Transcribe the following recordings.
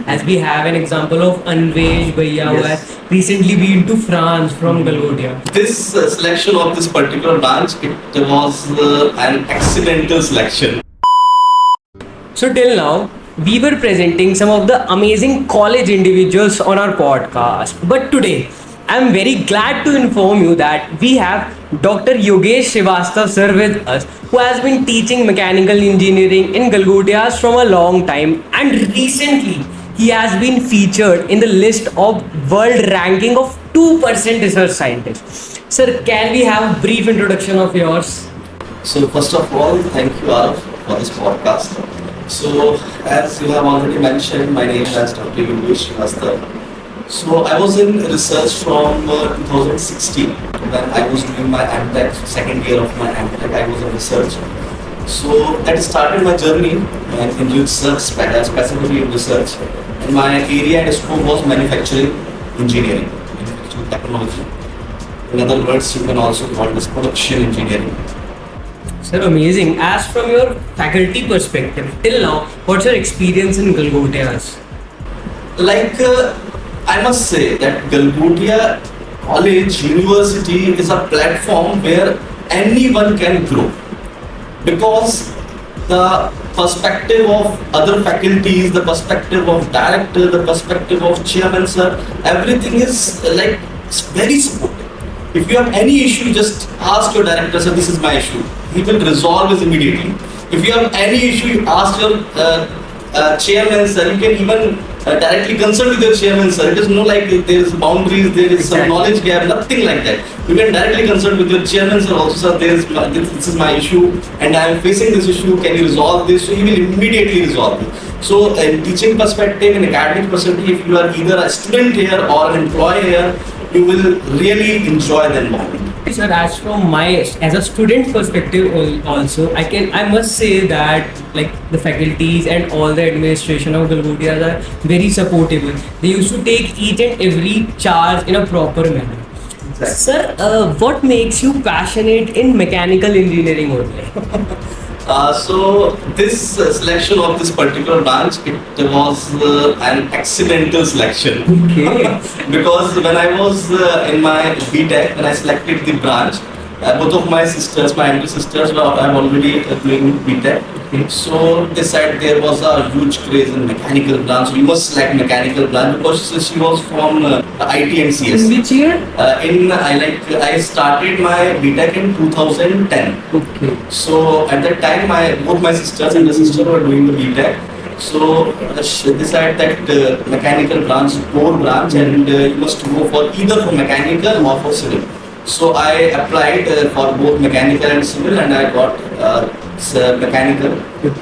As we have an example of Anvesh Bhaiya who has recently been to France from Galgotias. This selection of this particular branch, it was an accidental selection. So till now, we were presenting some of the amazing college individuals on our podcast. But today, I'm very glad to inform you that we have Dr. Yogesh Srivastav sir with us, who has been teaching mechanical engineering in Galgotias from a long time, and recently he has been featured in the list of world ranking of 2% research scientists. Sir, can we have a brief introduction of yours? So first of all, thank you Arav for this podcast. So as you have already mentioned, my name is Dr. Galgotias Srivastav. So I was in research from 2016 when I was doing my MTech, second year of my MTech, I was in research. So that started my journey in research, specifically in research. And my area and scope was manufacturing engineering, manufacturing technology. In other words, you can also call this production engineering. Sir, amazing. As from your faculty perspective, till now, what's your experience in Galgotias? I must say that Galgotia College University is a platform where anyone can grow, because the perspective of other faculties, the perspective of director, the perspective of chairman sir, everything is very supportive. If you have any issue, just ask your director, sir, this is my issue. He will resolve it immediately. If you have any issue, you ask your chairman sir. You can even directly consult with your chairman sir. It is no like there is boundaries, there is some knowledge gap, nothing like that. You can directly consult with your chairman sir also, sir, this is my issue and I am facing this issue, can you resolve this? So he will immediately resolve it. So in teaching perspective, in academic perspective, if you are either a student here or an employee here, you will really enjoy the environment. Sir, as from as a student perspective also, I must say that like the faculties and all the administration of Galgotias are very supportive. They used to take each and every charge in a proper manner. Exactly. Sir, what makes you passionate in mechanical engineering only? So this selection of this particular branch, it was an accidental selection. Okay. Because when I was in my BTech, when I selected the branch, both of my sisters, my elder sisters, were already doing BTech. Okay. So they said there was a huge craze in mechanical branch. So you must select mechanical branch, because she was from IT and CS. In which year? I started my BTech in 2010. Okay. So at that time, both my sisters and the sister were doing the BTech. So she decided that mechanical branch, core branch, and you must go for either for mechanical or for civil. So I applied for both mechanical and civil, and I got mechanical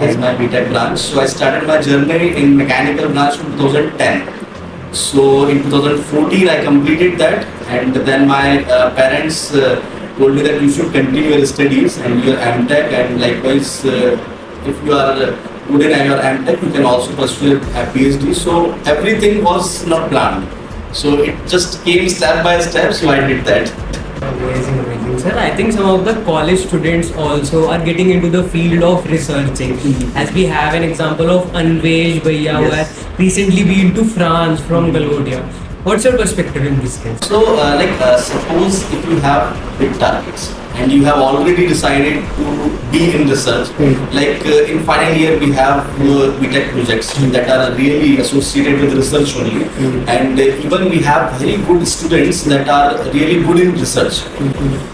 as my BTech branch. So I started my journey in mechanical branch in 2010. So in 2014 I completed that, and then my parents told me that you should continue your studies and your MTech, and likewise if you are good in your MTech, you can also pursue a PhD. So everything was not planned. So it just came step by step, so I did that. Amazing, amazing. Sir, I think some of the college students also are getting into the field of researching. As we have an example of Anvesh Bhaiya who has recently been to France from Galgotias. What's your perspective in this case? So suppose if you have big targets and you have already decided to be in research, in final year we have BTech projects that are really associated with research only, and even we have very good students that are really good in research.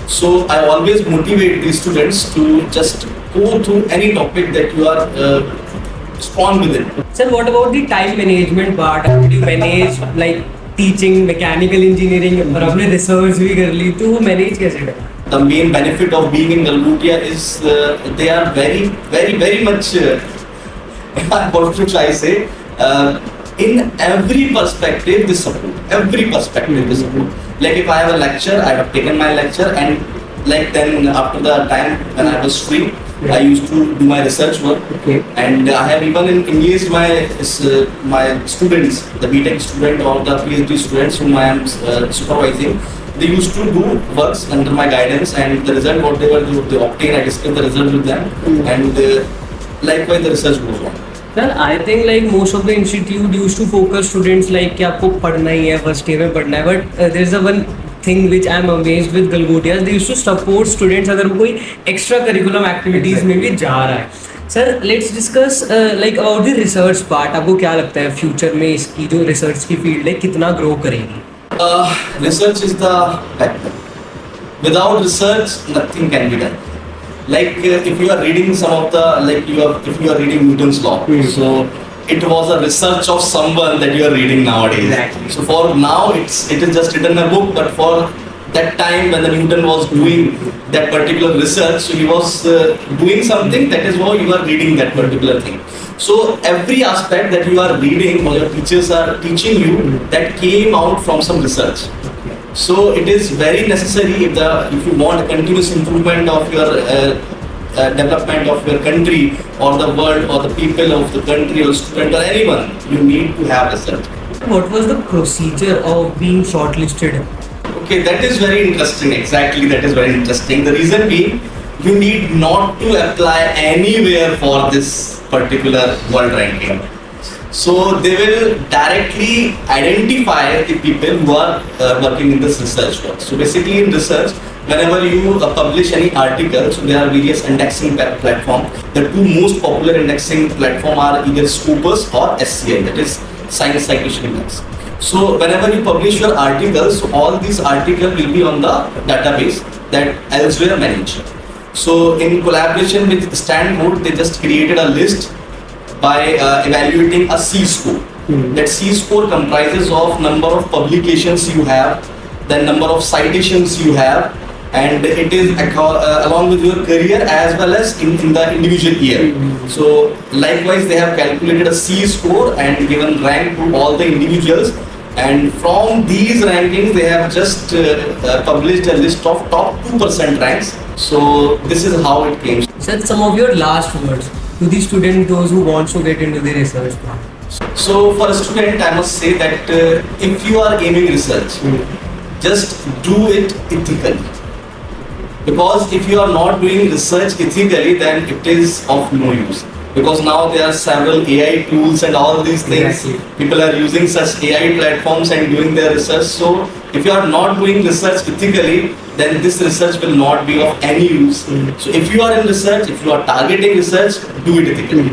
So I always motivate these students to just go through any topic that you are strong within. Sir, what about the time management part? How do you manage teaching mechanical engineering और अपने research भी कर ली, तो वो manage कैसे करना? The main benefit of being in Galgotia is they are very much what should I say, in every perspective they support. Every perspective they support. Like if I have a lecture, I have taken my lecture, and then after the time when I was free, I used to do my research work. Okay. And I have even engaged my students, the BTech student or the PhD students whom I am supervising. They used to do works under my guidance, and the result whatever they obtain, I discuss the result with them, and likewise the research goes on. Sir, I think like most of the institute used to focus students like कि आपको पढ़ना ही है first year में पढ़ना है, but there is a one thing which I am amazed with Galgotias. They used to support students अगर वो कोई extra curriculum activities में भी जा रहा है. Sir, let's discuss like about the research part. आपको क्या लगता है future में इसकी जो research की field है कितना grow करेगी? Research is the backbone. Without research, nothing can be done. Like if you are reading some of the if you are reading Newton's law, so it was a research of someone that you are reading nowadays. Exactly. So for now, it is just written in a book, but for that time when the Newton was doing that particular research, so he was doing something, that is why you are reading that particular thing. So every aspect that you are reading or your teachers are teaching you, that came out from some research. So it is very necessary if you want a continuous improvement of your development of your country or the world or the people of the country or student or anyone, you need to have research. What was the procedure of being shortlisted? Okay, that is very interesting. Exactly, that is very interesting. The reason being, you need not to apply anywhere for this particular world ranking. So they will directly identify the people who are working in this research work. So basically in research, whenever you publish any article, so there are various indexing platforms. The two most popular indexing platforms are either Scopus or SCI, that is Science Citation Index. So whenever you publish your articles, so all these articles will be on the database that Elsewhere manage. So in collaboration with Stanford, they just created a list by evaluating a C-score. That C-score comprises of number of publications you have, then number of citations you have, and it is along with your career as well as in the individual year. So likewise, they have calculated a C-score and given rank to all the individuals. And from these rankings, they have just published a list of top 2% ranks. So this is how it came. Sir, some of your last words to the student, those who want to get into the research part. So for a student, I must say that if you are aiming research, just do it ethically. Because if you are not doing research ethically, then it is of no use. Because now there are several AI tools and all these things. Exactly. People are using such AI platforms and doing their research. So if you are not doing research ethically, then this research will not be of any use. So if you are in research, if you are targeting research, do it ethically.